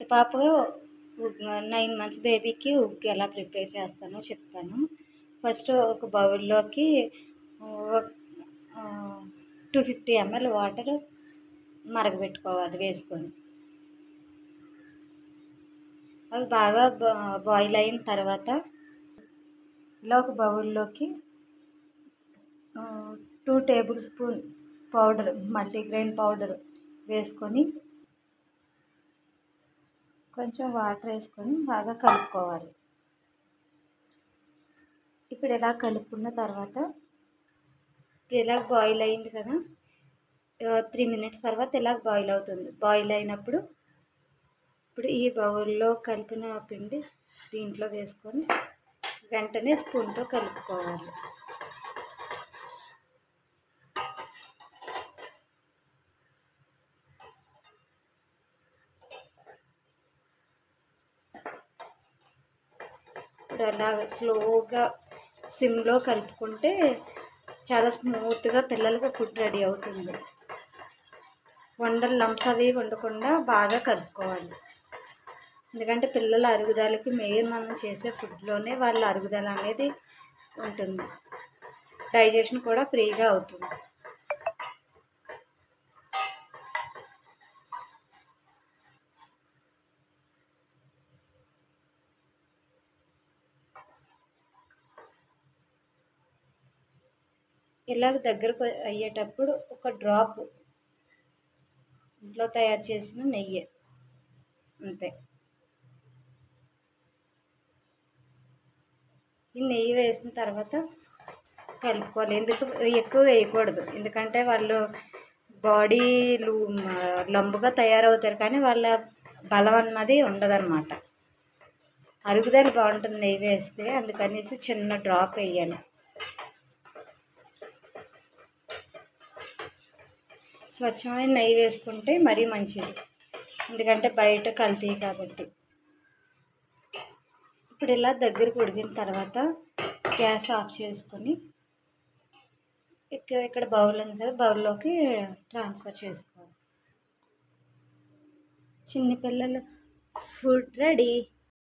పాప 9 మంత్స్ బేబీకి ఉగ్గు ఎలా ప్రిపేర్ చేస్తానో చెప్తాను. ఫస్ట్ ఒక బౌల్లోకి 250 ml వాటర్ మరగబెట్టుకోవాలి వేసుకొని. అవి బాగా బాయిల్ అయిన తర్వాత ఇలా ఒక బౌల్లోకి 2 table spoon powder multigrain powder వేసుకొని కొంచెం వాటర్ వేసుకొని బాగా కలుపుకోవాలి. ఇప్పుడు ఇలా కలుపుకున్న తర్వాత ఇప్పుడు ఇలా బాయిల్ అయింది కదా, 3 minutes తర్వాత ఇలా బాయిల్ అవుతుంది. బాయిల్ అయినప్పుడు ఇప్పుడు ఈ బౌల్లో కలిపిన పిండి దీంట్లో వేసుకొని వెంటనే స్పూన్తో కలుపుకోవాలి. ఇప్పుడు అలా స్లోగా సిమ్లో కలుపుకుంటే చాలా స్మూత్గా పిల్లలకి ఫుడ్ రెడీ అవుతుంది. లంప్స్ అవి ఉండకుండా బాగా కలుపుకోవాలి. ఎందుకంటే పిల్లల అరుగుదలకి మెయిన్ మనం చేసే ఫుడ్లోనే వాళ్ళ అరుగుదల అనేది ఉంటుంది. డైజెషన్ కూడా ఫ్రీగా అవుతుంది. ఇలా దగ్గరకు అయ్యేటప్పుడు ఒక డ్రాప్ ఇంట్లో తయారు చేసిన నెయ్యి, అంతే. ఈ నెయ్యి వేసిన తర్వాత కలుపుకోవాలి. ఎక్కువ వేయకూడదు, ఎందుకంటే వాళ్ళు బాడీ లంబుగా తయారవుతారు, కానీ వాళ్ళ బలం అన్నది ఉండదన్నమాట. అరుగుదల బాగుంటుంది నెయ్యి వేస్తే, అందుకనేసి చిన్న డ్రాప్ వేయాలి. స్వచ్ఛమైన నెయ్యి వేసుకుంటే మరీ మంచిది, ఎందుకంటే బయట కల్తీ కాబట్టి. ఇప్పుడు ఇలా దగ్గరకు ఉడికిన తర్వాత గ్యాస్ ఆఫ్ చేసుకొని ఇక్కడ బౌల్ ఉంది కదా, బౌల్లోకి ట్రాన్స్ఫర్ చేసుకోవాలి. చిన్నపిల్లల ఫుడ్ రెడీ.